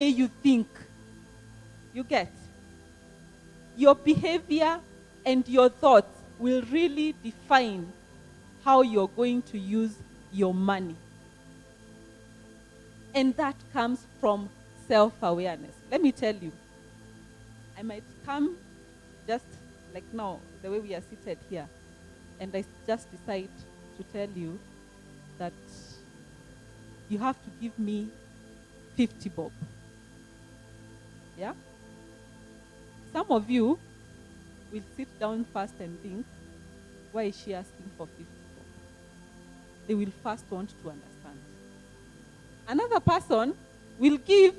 way you think. You get? Your behavior and your thoughts will really define how you're going to use your money. And that comes from self-awareness. Let me tell you, I might come just like now, the way we are seated here, and I just decide to tell you that you have to give me 50 bob. Yeah? Some of you will sit down first and think, why is she asking for 50 bob? They will first want to understand. Another person will give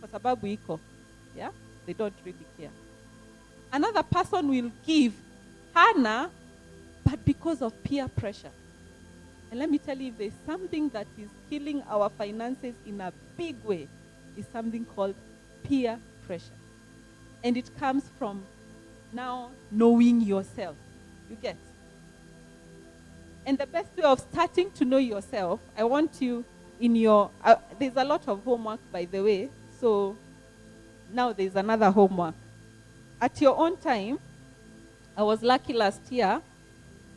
kwa sababu iko. Yeah? They don't really care. Another person will give hana, but because of peer pressure. And let me tell you, if there's something that is killing our finances in a big way, is something called peer pressure. And it comes from now knowing yourself. You get? And the best way of starting to know yourself, I want you in your, there's a lot of homework, by the way. So now there's another homework. At your own time, I was lucky last year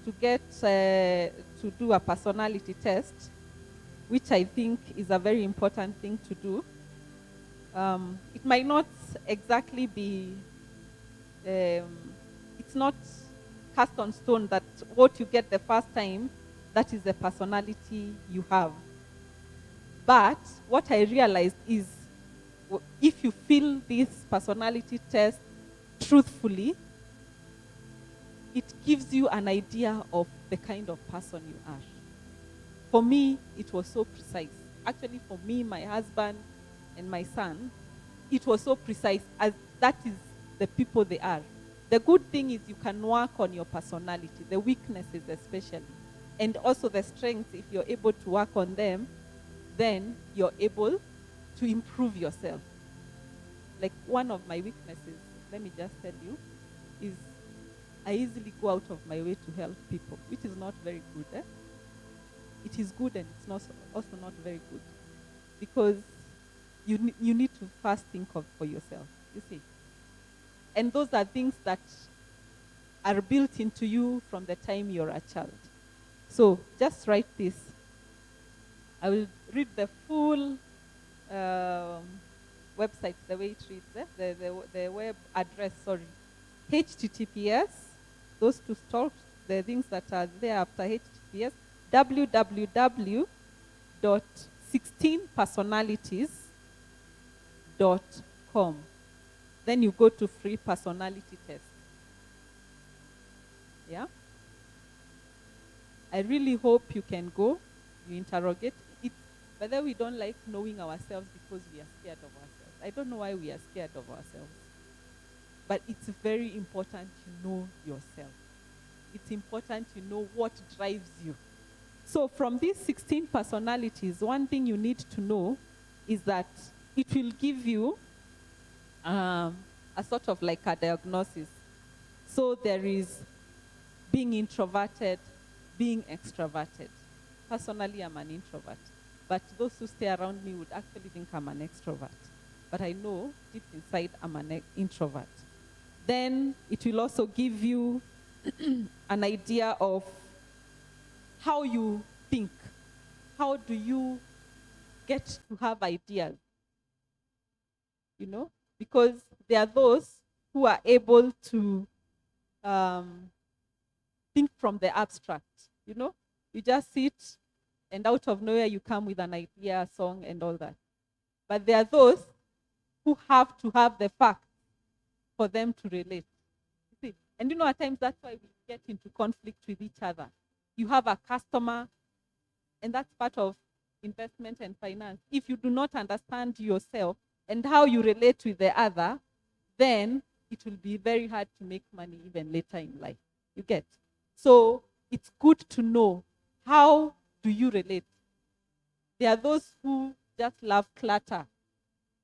to get to do a personality test, which I think is a very important thing to do. It might not exactly be, it's not cast on stone that what you get the first time, that is the personality you have. But what I realized is, if you fill this personality test truthfully, it gives you an idea of the kind of person you are. For me, it was so precise. Actually, for me, my husband, and my son, it was so precise, as that is the people they are. The good thing is you can work on your personality, the weaknesses especially, and also the strengths. If you're able to work on them, then you're able to improve yourself. Like one of my weaknesses, let me just tell you, is I easily go out of my way to help people, which is not very good. It is good, and it's not, also not very good, because you need to first think of for yourself, you see. And those are things that are built into you from the time you're a child. So just write this. I will read the full website, the way it reads, the web address, sorry. HTTPS, those two stores, the things that are there after HTTPS, www.16personalities.com. Then you go to free personality test. Yeah? I really hope you can go, you interrogate. But then we don't like knowing ourselves because we are scared of ourselves. I don't know why we are scared of ourselves. But it's very important to know yourself. It's important to know what drives you. So from these 16 personalities, one thing you need to know is that it will give you a sort of like a diagnosis. So there is being introverted, being extroverted. Personally, I'm an introvert. But those who stay around me would actually think I'm an extrovert. But I know deep inside I'm an introvert. Then it will also give you an idea of how you think. How do you get to have ideas? You know? Because there are those who are able to think from the abstract. You know? You just sit, and out of nowhere you come with an idea, a song, and all that. But there are those who have to have the facts for them to relate. You see? And you know, at times that's why we get into conflict with each other. You have a customer, and that's part of investment and finance. If you do not understand yourself and how you relate with the other, then it will be very hard to make money even later in life. You get? So it's good to know, how do you relate? There are those who just love clutter,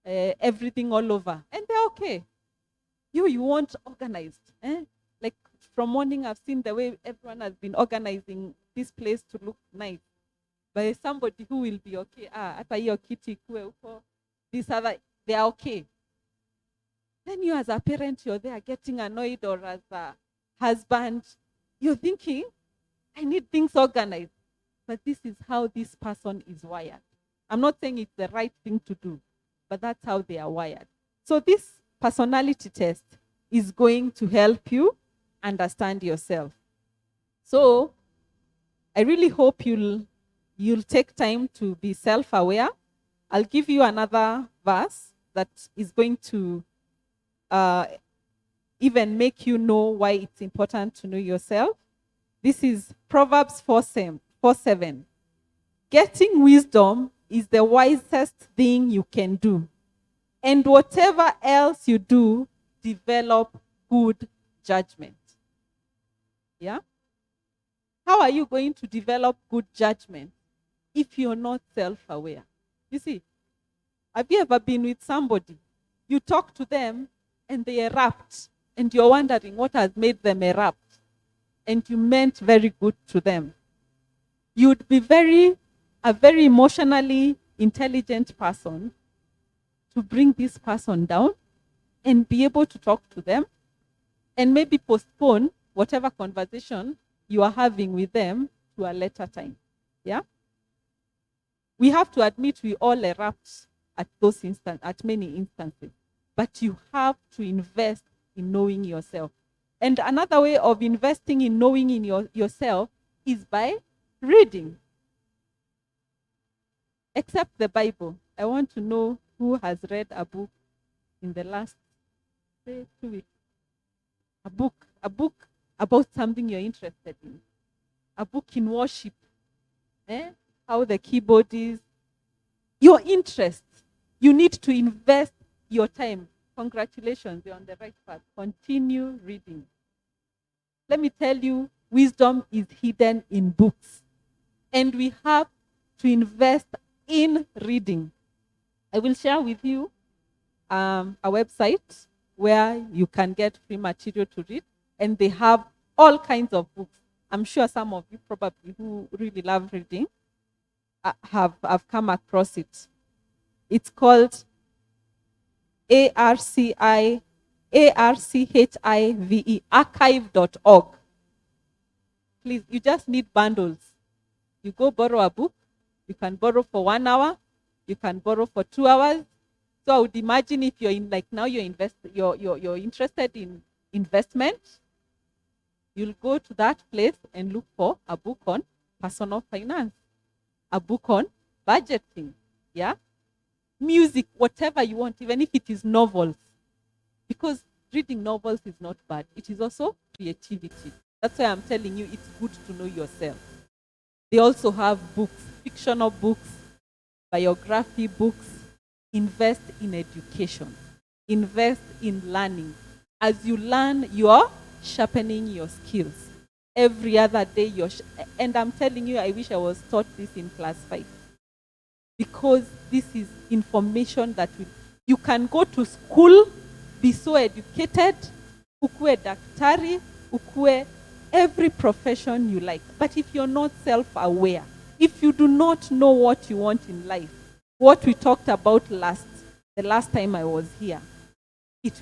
everything all over, and they're okay. You want organized. Like from morning, I've seen the way everyone has been organizing this place to look nice. But somebody who will be okay, ata hiyo kiti kuwe uko, this other, they are okay. Then you as a parent, you're there getting annoyed, or as a husband, you're thinking, I need things organized. But this is how this person is wired. I'm not saying it's the right thing to do, but that's how they are wired. So this personality test is going to help you understand yourself. So I really hope you'll take time to be self-aware. I'll give you another verse that is going to even make you know why it's important to know yourself. This is Proverbs 4:7. Getting wisdom is the wisest thing you can do. And whatever else you do, develop good judgment. Yeah? How are you going to develop good judgment if you're not self-aware? You see, have you ever been with somebody? You talk to them and they erupt, and you're wondering what has made them erupt. And you meant very good to them. You'd be a very emotionally intelligent person to bring this person down and be able to talk to them and maybe postpone whatever conversation you are having with them to a later time. Yeah? We have to admit we all erupt at many instances. But you have to invest in knowing yourself. And another way of investing in knowing yourself is by reading. Except the Bible. I want to know who has read a book in the last 2 weeks. A book about something you're interested in. A book in worship. How the keyboard is. Your interest. You need to invest your time. Congratulations, you're on the right path. Continue reading. Let me tell you, wisdom is hidden in books. And we have to invest in reading. I will share with you a website where you can get free material to read. And they have all kinds of books. I'm sure some of you probably who really love reading have come across it. It's called ARCHIVE, archive.org. Please, you just need bundles. You go borrow a book. You can borrow for 1 hour. You can borrow for 2 hours. So I would imagine if you're you're interested in investment, you'll go to that place and look for a book on personal finance, a book on budgeting, yeah? Music, whatever you want, even if it is novels. Because reading novels is not bad. It is also creativity. That's why I'm telling you it's good to know yourself. They also have books, fictional books, biography books. Invest in education. Invest in learning. As you learn, you're sharpening your skills. Every other day, and I'm telling you, I wish I was taught this in class 5. Because this is information that you can go to school, be so educated, ukue daktari, ukue every profession you like. But if you're not self-aware, if you do not know what you want in life, what we talked about the last time I was here,